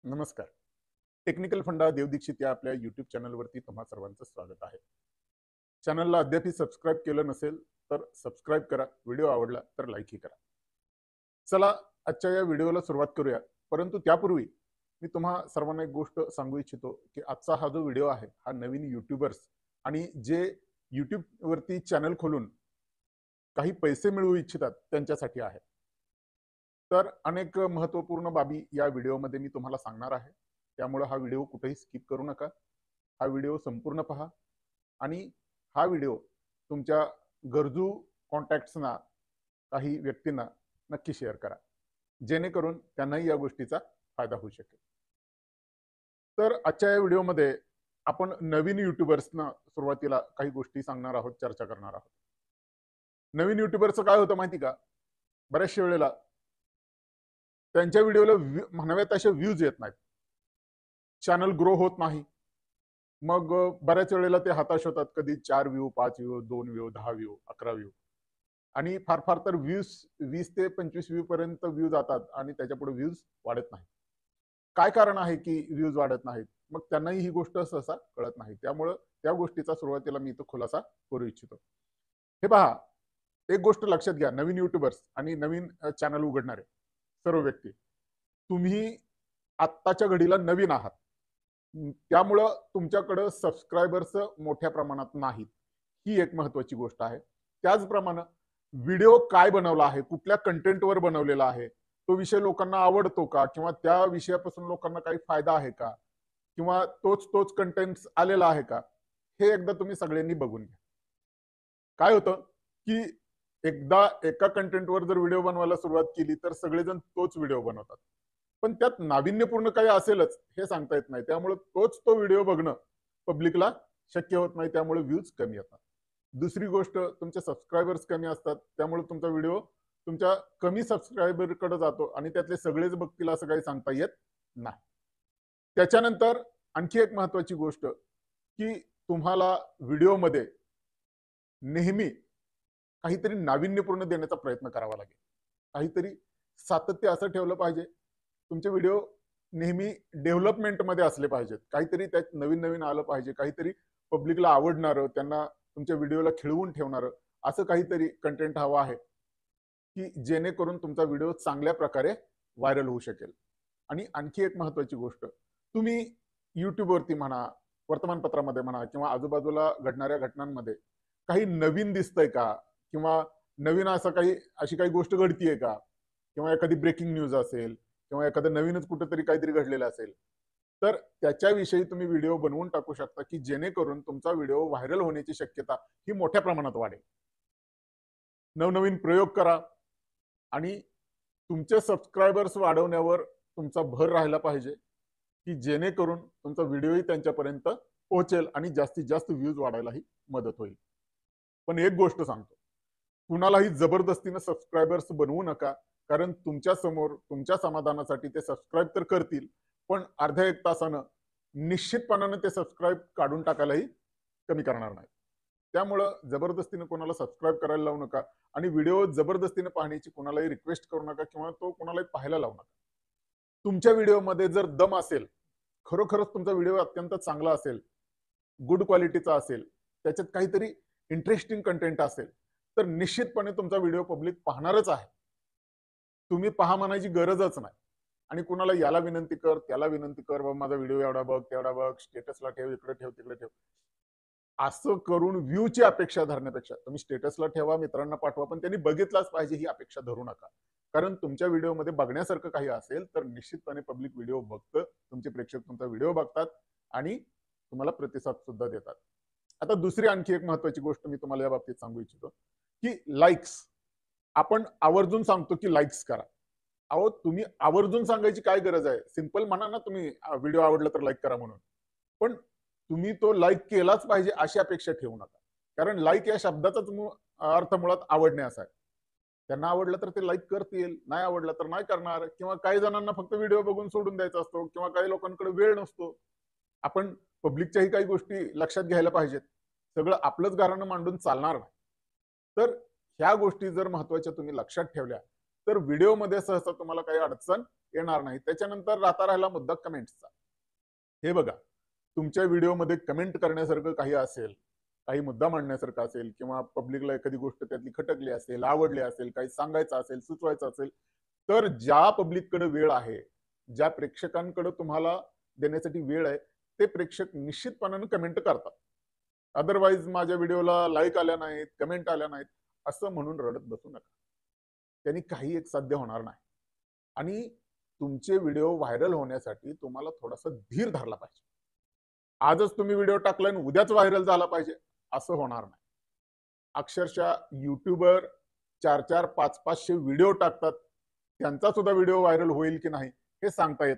नमस्कार. टेक्निकल फंडा देव दीक्षित या आपल्या यूट्यूब चॅनलवरती तुम्हा सर्वांचं स्वागत आहे. चॅनलला अद्याप सबस्क्राईब केलं नसेल तर सबस्क्राईब करा. व्हिडिओ आवडला तर लाईकही करा. चला आजच्या या व्हिडिओला सुरुवात करूया. परंतु त्यापूर्वी मी तुम्हा सर्वांना एक गोष्ट सांगू इच्छितो की आजचा हा जो व्हिडिओ आहे हा नवीन यूट्यूबर्स आणि जे यूट्यूब वरती चॅनल खोलून काही पैसे मिळवू इच्छितात त्यांच्यासाठी आहे. तर अनेक महत्त्वपूर्ण बाबी या व्हिडिओमध्ये मी तुम्हाला सांगणार आहे. त्यामुळे हा व्हिडिओ कुठेही स्किप करू नका. हा व्हिडिओ संपूर्ण पहा आणि हा व्हिडिओ तुमच्या गरजू कॉन्टॅक्ट्सना काही व्यक्तींना नक्की शेअर करा, जेणेकरून त्यांनाही या गोष्टीचा फायदा होऊ शकेल. तर आजच्या या व्हिडिओमध्ये आपण नवीन युट्यूबर्सना सुरुवातीला काही गोष्टी सांगणार आहोत, चर्चा करणार आहोत. नवीन युट्यूबरचं काय होतं माहिती का? बऱ्याचशा वेळेला त्यांच्या व्हिडिओला म्हणाव्यात असे व्ह्यूज येत नाहीत, चॅनल ग्रो होत नाही. मग बऱ्याच वेळेला ते हताश होतात. कधी 4 view, 5 view, 2 view, 10 view, 11 view आणि फार फार तर 20 ते 25 व्ह्यू पर्यंत व्ह्यू जातात आणि त्याच्यापुढे व्ह्यूज वाढत नाही. काय कारण आहे की व्ह्यूज वाढत नाहीत? मग त्यांनाही ही गोष्ट सहसा कळत नाही. त्यामुळे त्या गोष्टीचा सुरुवातीला मी इथं खुलासा करू इच्छितो. हे पहा, एक गोष्ट लक्षात घ्या. नवीन युट्यूबर्स आणि नवीन चॅनल उघडणारे सर्व व्यक्ती, तुम्ही आत्ताच्या घडीला नवीन आहात. त्यामुळं तुमच्याकडे सबस्क्रायबर्स मोठ्या प्रमाणात नाहीत. ही एक महत्त्वाची गोष्ट आहे. त्याचप्रमाणे व्हिडिओ काय बनवला आहे, कुठल्या कंटेंटवर बनवलेला आहे, तो विषय लोकांना आवडतो का, किंवा त्या विषयापासून लोकांना काही फायदा आहे का, किंवा तोच कंटेंट आलेला आहे का, हे एकदा तुम्ही सगळ्यांनी बघून घ्या. काय होतं की एकदा एका कंटेंटवर जर व्हिडिओ बनवायला सुरुवात केली तर सगळेजण तोच व्हिडिओ बनवतात. पण त्यात नाविन्यपूर्ण काही असेलच हे सांगता येत नाही. त्यामुळे तो व्हिडिओ बघणं पब्लिकला शक्य होत नाही. त्यामुळे व्ह्यूज कमी येतात. दुसरी गोष्ट, तुमचे सबस्क्रायबर्स कमी असतात. त्यामुळे तुमचा व्हिडिओ तुमच्या कमी सबस्क्रायबरकडे जातो आणि त्यातले सगळेच बघतील असं काही सांगता येत नाही. त्याच्यानंतर आणखी एक महत्त्वाची गोष्ट की तुम्हाला व्हिडिओमध्ये नेहमी काहीतरी नाविन्यपूर्ण देण्याचा प्रयत्न करावा लागेल. काहीतरी सातत्य असं ठेवलं पाहिजे. तुमचे व्हिडिओ नेहमी डेव्हलपमेंटमध्ये असले पाहिजेत. काहीतरी त्यात नवीन आलं पाहिजे. काहीतरी पब्लिकला आवडणारं, त्यांना तुमच्या व्हिडिओला खिळवून ठेवणारं असं काहीतरी कंटेंट हवं आहे की जेणेकरून तुमचा व्हिडिओ चांगल्या प्रकारे व्हायरल होऊ शकेल. आणि आणखी एक महत्त्वाची गोष्ट, तुम्ही यूट्यूबवरती म्हणा, वर्तमानपत्रामध्ये म्हणा किंवा आजूबाजूला घडणाऱ्या घटनांमध्ये काही नवीन दिसतंय का, किंवा नवीन अशी काही गोष्ट घडतीये का, किंवा एखादी ब्रेकिंग न्यूज असेल किंवा एखादं नवीनच कुठेतरी काहीतरी घडलेलं असेल, तर त्याच्याविषयी तुम्ही व्हिडिओ बनवून टाकू शकता की जेणेकरून तुमचा व्हिडिओ व्हायरल होण्याची शक्यता ही मोठ्या प्रमाणात वाढेल. नवनवीन प्रयोग करा आणि तुमचे सबस्क्रायबर्स वाढवण्यावर तुमचा भर राहिला पाहिजे की जेणेकरून तुमचा व्हिडिओही त्यांच्यापर्यंत पोहोचेल आणि जास्तीत जास्त व्ह्यूज वाढायलाही मदत होईल. पण एक गोष्ट सांगतो, कुणालाही जबरदस्तीने सबस्क्रायबर्स बनवू नका. कारण तुमच्या समोर तुमच्या समाधानासाठी ते सबस्क्राईब तर करतील, पण अर्ध्या एक तासानं निश्चितपणाने ते सबस्क्राईब काढून टाकायलाही कमी करणार नाही. त्यामुळं जबरदस्तीने कोणाला सबस्क्राईब करायला लावू नका आणि व्हिडिओ जबरदस्तीने पाहण्याची कोणालाही रिक्वेस्ट करू नका किंवा तो कोणालाही पाहायला लावू नका. तुमच्या व्हिडिओमध्ये जर दम असेल, खरोखरच तुमचा व्हिडिओ अत्यंत चांगला असेल, गुड क्वालिटीचा असेल, त्याच्यात काहीतरी इंटरेस्टिंग कंटेंट असेल, तर निश्चितपणे तुमचा व्हिडिओ पब्लिक पाहणारच आहे. तुम्ही पहा म्हणायची गरजच नाही. आणि कुणाला याला विनंती कर, त्याला विनंती कर, बाबा माझा व्हिडिओ एवढा बघ, तेवढा बघ, स्टेटसला ठेव, इकडे ठेव, तिकडे ठेव, असं करून व्ह्यूची अपेक्षा धरण्यापेक्षा तुम्ही स्टेटसला ठेवा, मित्रांना पाठवा, पण त्यांनी बघितलाच पाहिजे ही अपेक्षा धरू नका. कारण तुमच्या व्हिडिओमध्ये बघण्यासारखं काही असेल तर निश्चितपणे पब्लिक व्हिडिओ बघतं, तुमचे प्रेक्षक तुमचा व्हिडिओ बघतात आणि तुम्हाला प्रतिसाद सुद्धा देतात. आता दुसरी आणखी एक महत्त्वाची गोष्ट मी तुम्हाला या बाबतीत सांगू इच्छितो की लाईक्स. आपण आवर्जून सांगतो की लाईक्स करा. अहो, तुम्ही आवर्जून सांगायची काय गरज आहे? सिंपल म्हणा ना तुम्ही व्हिडिओ आवडला तर लाईक करा म्हणून. पण तुम्ही तो लाईक केलाच पाहिजे अशी अपेक्षा ठेवू नका. कारण लाईक या शब्दाचाच अर्थ मुळात आवडणे असा आहे. त्यांना आवडलं तर ते लाईक करतील, नाही आवडलं तर नाही करणार, किंवा काही जणांना फक्त व्हिडिओ बघून सोडून द्यायचा असतो, किंवा काही लोकांकडे वेळ नसतो. आपण पब्लिकच्याही काही गोष्टी लक्षात घ्यायला पाहिजेत. सगळं आपलंच घराणं मांडून चालणार नाही. तर ह्या गोष्टी जर महत्त्वाच्या तुम्ही लक्षात ठेवल्या तर व्हिडिओमध्ये सहसा तुम्हाला काही अडचण येणार नाही. त्याच्यानंतर राहिला मुद्दा कमेंट्सचा. हे बघा, तुमच्या व्हिडिओमध्ये कमेंट करण्यासारखं काही असेल, काही मुद्दा मांडण्यासारखा असेल किंवा पब्लिकला एखादी गोष्ट त्यातली खटकली असेल, आवडली असेल, काही सांगायचं असेल, सुचवायचं असेल, तर ज्या पब्लिककडे वेळ आहे, ज्या प्रेक्षकांकडे तुम्हाला देण्यासाठी वेळ आहे, ते प्रेक्षक निश्चितपणाने कमेंट करतात. अदरवाईज माझ्या व्हिडिओला लाईक आल्या नाहीत, कमेंट आल्या नाहीत, असं म्हणून रडत बसू नका. त्यांनी काही एक साध्य होणार नाही. आणि तुमचे व्हिडिओ व्हायरल होण्यासाठी तुम्हाला थोडासा धीर धरला पाहिजे. आजच तुम्ही व्हिडिओ टाकला आणि उद्याच व्हायरल झाला पाहिजे, असं होणार नाही. अक्षरशः युट्यूबर 4-4, 5-500 व्हिडिओ टाकतात. त्यांचा सुद्धा व्हिडिओ व्हायरल होईल की नाही हे सांगता येत